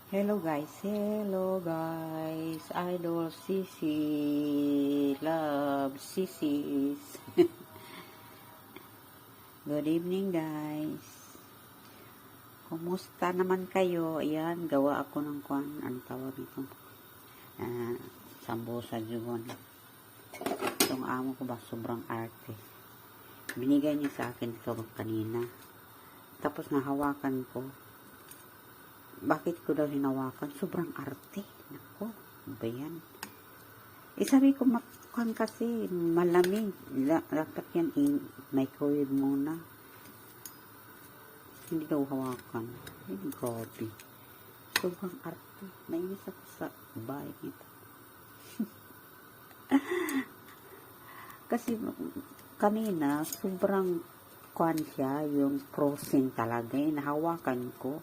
Hello guys, Idol Sisi, love sisis. Good evening guys. Kumusta naman kayo? Ayan, gawa ako ng ano tawag ito? Sambusa jugon. Itong amo ko ba, sobrang arte. Binigay niya sa akin ito kanina. Tapos nahawakan ko. Bakit ko daw hinawakan? Sobrang arte. Nako, ba yan? Sabi ko, makuhan kasi, malamig. Dapat yan, microwave muna. Hindi daw hawakan. Ay, grabe. Sobrang arte. Nainis ako sa bahay nito. Kasi, kanina, sobrang kuhan siya, yung frozen talaga. Nahawakan ko.